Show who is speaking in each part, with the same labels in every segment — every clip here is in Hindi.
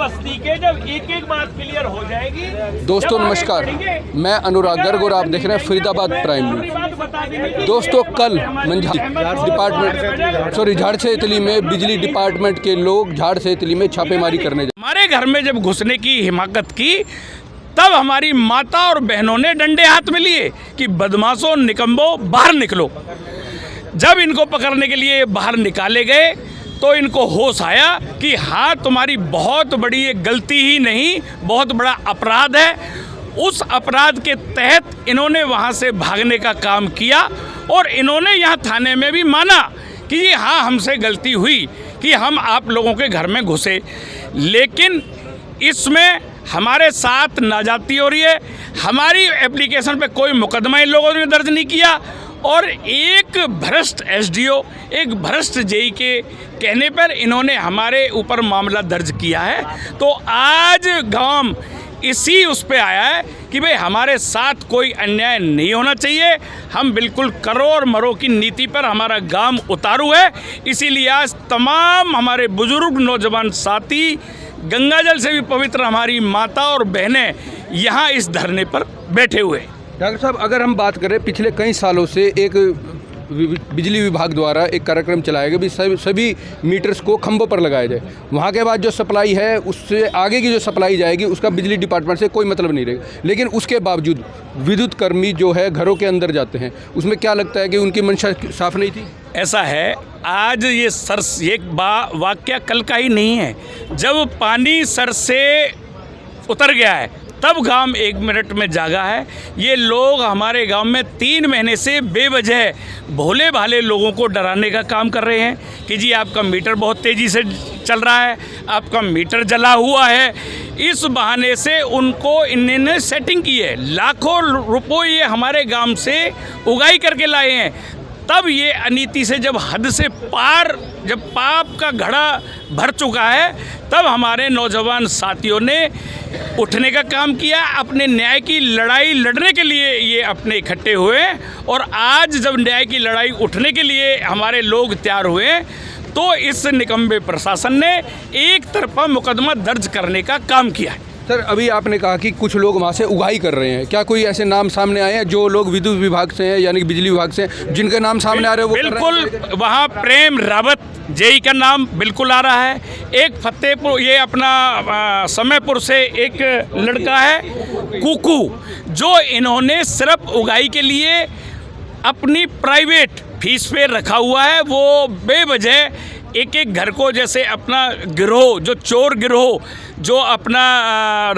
Speaker 1: बस्ती के जब एक बात क्लियर हो जाएगी।
Speaker 2: दोस्तों नमस्कार, मैं अनुराग गर्ग और आप देख रहे हैं फरीदाबाद प्राइम न्यूज। दोस्तों कल झाड़सेतली में बिजली डिपार्टमेंट के लोग झाड़सेतली में छापेमारी करने
Speaker 1: हमारे घर में जब घुसने की हिमाकत की, तब हमारी माता और बहनों ने डंडे हाथ में लिए कि बदमाशों, निकम्बो, बाहर निकलो। जब इनको पकड़ने के लिए बाहर निकाले गए तो इनको होश आया कि हाँ, तुम्हारी बहुत बड़ी एक गलती ही नहीं, बहुत बड़ा अपराध है। उस अपराध के तहत इन्होंने वहाँ से भागने का काम किया और इन्होंने यहाँ थाने में भी माना कि हाँ, हमसे गलती हुई कि हम आप लोगों के घर में घुसे। लेकिन इसमें हमारे साथ नाजाती हो रही है। हमारी एप्लीकेशन पे कोई मुकदमा इन लोगों ने दर्ज नहीं किया और एक भ्रष्ट एसडीओ, एक भ्रष्ट जेई के कहने पर इन्होंने हमारे ऊपर मामला दर्ज किया है। तो आज गांव इसी उस पे आया है कि भाई हमारे साथ कोई अन्याय नहीं होना चाहिए। हम बिल्कुल करो और मरो की नीति पर हमारा गांव उतारू है। इसीलिए आज तमाम हमारे बुजुर्ग नौजवान साथी, गंगाजल से भी पवित्र हमारी माता और बहनें यहाँ इस धरने पर बैठे हुए हैं।
Speaker 2: डॉक्टर साहब, अगर हम बात करें पिछले कई सालों से एक बिजली विभाग द्वारा एक कार्यक्रम चलाया गया भी सभी मीटर्स को खंभों पर लगाया जाए। वहाँ के बाद जो सप्लाई है उससे आगे की जो सप्लाई जाएगी उसका बिजली डिपार्टमेंट से कोई मतलब नहीं रहेगा। लेकिन उसके बावजूद विद्युत कर्मी जो है घरों के अंदर जाते हैं, उसमें क्या लगता है कि उनकी मंशा साफ नहीं थी?
Speaker 1: ऐसा है, आज ये वाक्य कल का ही नहीं है। जब पानी सर से उतर गया है तब गांव 1 मिनट में जागा है। ये लोग हमारे गांव में 3 महीने से बेवजह भोले भाले लोगों को डराने का काम कर रहे हैं कि जी आपका मीटर बहुत तेज़ी से चल रहा है, आपका मीटर जला हुआ है। इस बहाने से उनको इन्होंने सेटिंग की है। लाखों रुपये ये हमारे गांव से उगाई करके लाए हैं। तब ये अनीति से जब हद से पार, जब पाप का घड़ा भर चुका है, तब हमारे नौजवान साथियों ने उठने का काम किया। अपने न्याय की लड़ाई लड़ने के लिए ये अपने इकट्ठे हुए और आज जब न्याय की लड़ाई उठने के लिए हमारे लोग तैयार हुए तो इस निकम्बे प्रशासन ने एक तरफा मुकदमा दर्ज करने का काम किया है।
Speaker 2: सर, अभी आपने कहा कि कुछ लोग वहाँ से उगाही कर रहे हैं। क्या कोई ऐसे नाम सामने आए हैं जो लोग विद्युत विभाग से हैं, यानी कि बिजली विभाग से हैं, जिनके नाम सामने आ रहे हैं? वो
Speaker 1: बिल्कुल, वहाँ प्रेम रावत जेई का नाम बिल्कुल आ रहा है। एक फतेहपुर, ये अपना समयपुर से एक लड़का है कुकू, जो इन्होंने सिर्फ उगाही के लिए अपनी प्राइवेट फीस पे रखा हुआ है। वो बेवजह एक घर को, जैसे अपना गिरोह, जो चोर गिरोह जो अपना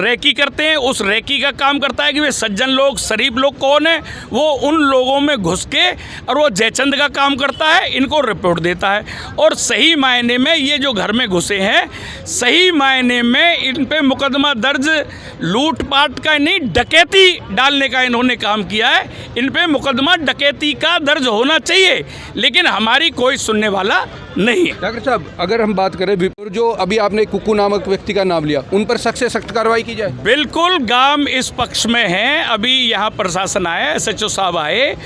Speaker 1: रेकी करते हैं, उस रेकी का काम करता है कि वे सज्जन लोग, शरीफ लोग कौन है, वो उन लोगों में घुस के और वो जयचंद का काम करता है, इनको रिपोर्ट देता है। और सही मायने में ये जो घर में घुसे हैं, सही मायने में इन पे मुकदमा दर्ज लूटपाट का नहीं, डकैती डालने का इन्होंने काम किया है। इन पे मुकदमा डकैती का दर्ज होना चाहिए, लेकिन हमारी कोई सुनने वाला नहीं है।
Speaker 2: डॉक्टर साहब, अगर हम बात करें जो अभी आपने कुकू नामक व्यक्ति का नाम लिया, उन पर सख्त से सख्त कार्रवाई की जाए।
Speaker 1: बिल्कुल, गांव इस पक्ष में है। अभी यहाँ प्रशासन आया, एसएचओ साहब आए,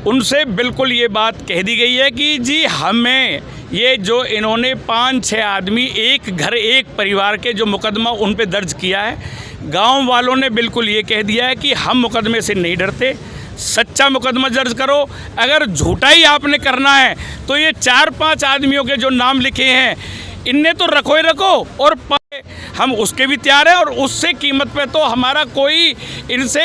Speaker 1: उनसे बिल्कुल ये बात कह दी गई है कि जी हमें ये जो इन्होंने 5-6 आदमी, एक घर एक परिवार के जो मुकदमा उन पे दर्ज किया है, गांव वालों ने बिल्कुल ये कह दिया है कि हम मुकदमे से नहीं डरते, सच्चा मुकदमा दर्ज करो। अगर झूठा ही आपने करना है तो ये 4-5 आदमियों के जो नाम लिखे हैं इनने तो रखो ही रखो, और हम उसके भी तैयार हैं। और उससे कीमत पे तो हमारा कोई इनसे,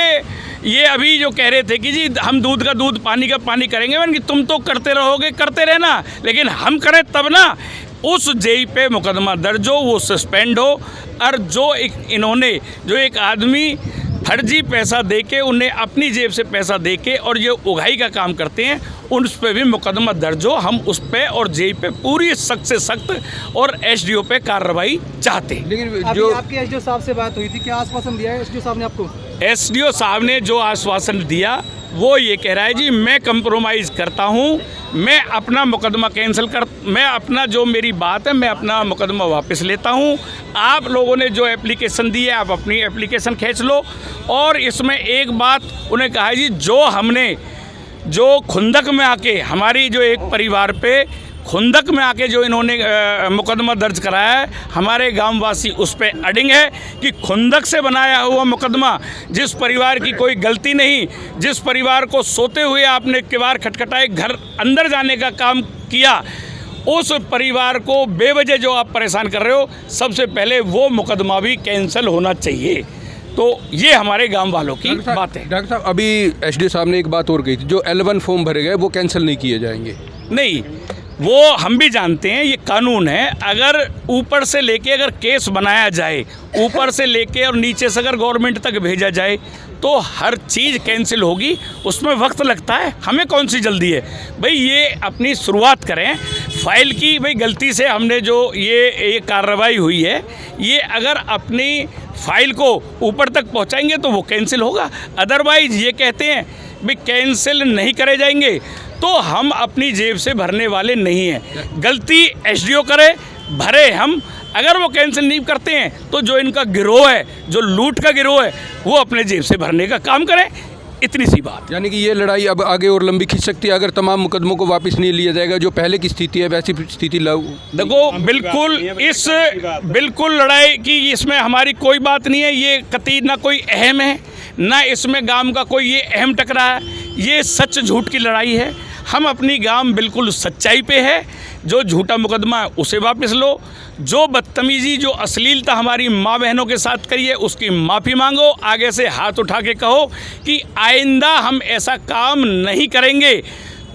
Speaker 1: ये अभी जो कह रहे थे कि जी हम दूध का दूध, पानी का पानी करेंगे, कि तुम तो करते रहोगे, करते रहना, लेकिन हम करें तब ना। उस जेई पे मुकदमा दर्ज हो, वो सस्पेंड हो। और जो इन्होंने जो एक आदमी फर्जी पैसा देके, उन्हें अपनी जेब से पैसा देके और ये उगाही का काम करते हैं, उन पर भी मुकदमा दर्ज हो। हम उस पे और जेई पे पूरी सख्त से सख्त और एसडीओ पे कार्रवाई चाहते हैं।
Speaker 2: लेकिन जो
Speaker 3: आपके एसडीओ साहब से बात हुई थी, क्या आश्वासन दिया है एसडीओ साहब ने आपको?
Speaker 1: एसडीओ साहब ने जो आश्वासन दिया वो ये कह रहा है जी मैं कंप्रोमाइज़ करता हूँ, मैं अपना मुकदमा मैं अपना जो मेरी बात है, मैं अपना मुकदमा वापस लेता हूँ। आप लोगों ने जो एप्लीकेशन दी है, आप अपनी एप्लीकेशन खींच लो। और इसमें एक बात उन्हें कहा है जी, जो हमने जो खुंदक में आके हमारी जो एक परिवार पे खुंदक में आके जो इन्होंने मुकदमा दर्ज कराया है, हमारे गांववासी उस पर अडिंग है कि खुंदक से बनाया हुआ मुकदमा, जिस परिवार की कोई गलती नहीं, जिस परिवार को सोते हुए आपने किवाड़ खटखटाए घर अंदर जाने का काम किया, उस परिवार को बेवजह जो आप परेशान कर रहे हो, सबसे पहले वो मुकदमा भी कैंसिल होना चाहिए। तो ये हमारे गांव वालों की बात है।
Speaker 2: डॉक्टर साहब, अभी एसडीओ साहब ने एक बात और कही थी, जो L1 फॉर्म भरे गए वो कैंसिल नहीं किए जाएंगे।
Speaker 1: नहीं, वो हम भी जानते हैं, ये कानून है। अगर ऊपर से लेके अगर केस बनाया जाए, ऊपर से लेके और नीचे से अगर गवर्नमेंट तक भेजा जाए, तो हर चीज़ कैंसिल होगी, उसमें वक्त लगता है। हमें कौन सी जल्दी है भाई, ये अपनी शुरुआत करें फाइल की। भाई गलती से हमने जो ये कार्रवाई हुई है, ये अगर अपनी फाइल को ऊपर तक पहुंचाएंगे तो वो कैंसिल होगा। अदरवाइज़ ये कहते हैं भाई कैंसिल नहीं करे जाएंगे, तो हम अपनी जेब से भरने वाले नहीं हैं। गलती एसडीओ करे, भरे हम। अगर वो कैंसिल नहीं करते हैं तो जो इनका गिरोह है, जो लूट का गिरोह है, वो अपने जेब से भरने का काम करें। इतनी सी बात।
Speaker 2: यानी कि ये लड़ाई अब आगे और लंबी खींच सकती है अगर तमाम मुकदमों को वापस नहीं लिया जाएगा। जो पहले की स्थिति है वैसी स्थिति
Speaker 1: देखो, बिल्कुल लड़ाई की इसमें हमारी कोई बात नहीं है। ये कतई ना कोई अहम है, ना इसमें गांव का कोई ये अहम टकरा है। ये सच झूठ की लड़ाई है। हम अपनी गांव बिल्कुल सच्चाई पे है। जो झूठा मुकदमा है उसे वापस लो। जो बदतमीज़ी, जो अश्लीलता हमारी माँ बहनों के साथ करी है, उसकी माफ़ी मांगो। आगे से हाथ उठा के कहो कि आइंदा हम ऐसा काम नहीं करेंगे।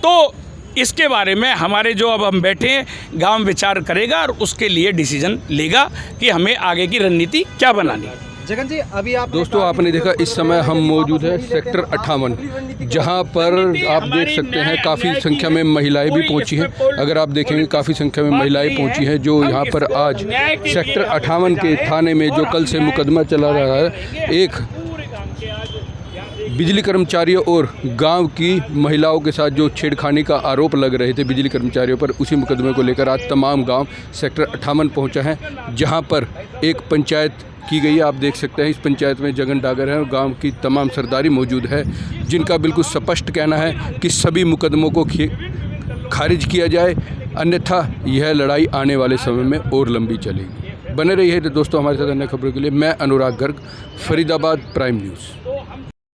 Speaker 1: तो इसके बारे में हमारे जो अब हम बैठे हैं, गांव विचार करेगा और उसके लिए डिसीजन लेगा कि हमें आगे की रणनीति क्या बनानी है।
Speaker 3: जगन जी, अभी आप
Speaker 2: दोस्तों आपने देखा इस समय हम मौजूद हैं सेक्टर 58, जहां पर आप देख सकते हैं काफ़ी संख्या में महिलाएं भी पहुंची हैं। अगर आप देखेंगे काफ़ी संख्या में महिलाएं पहुंची हैं जो यहां पर आज सेक्टर 58 के थाने में जो कल से मुकदमा चला रहा है, एक बिजली कर्मचारियों और गांव की महिलाओं के साथ जो छेड़खानी का आरोप लग रहे थे बिजली कर्मचारियों पर, उसी मुकदमे को लेकर आज तमाम गांव सेक्टर 58 पहुंचा है, जहां पर एक पंचायत की गई है। आप देख सकते हैं इस पंचायत में जगन डागर है और गांव की तमाम सरदारी मौजूद है, जिनका बिल्कुल स्पष्ट कहना है कि सभी मुकदमों को खारिज किया जाए, अन्यथा यह लड़ाई आने वाले समय में और लंबी चलेगी। बने रहिए दोस्तों हमारे साथ अन्य खबरों के लिए। मैं अनुराग गर्ग, फरीदाबाद प्राइम न्यूज़।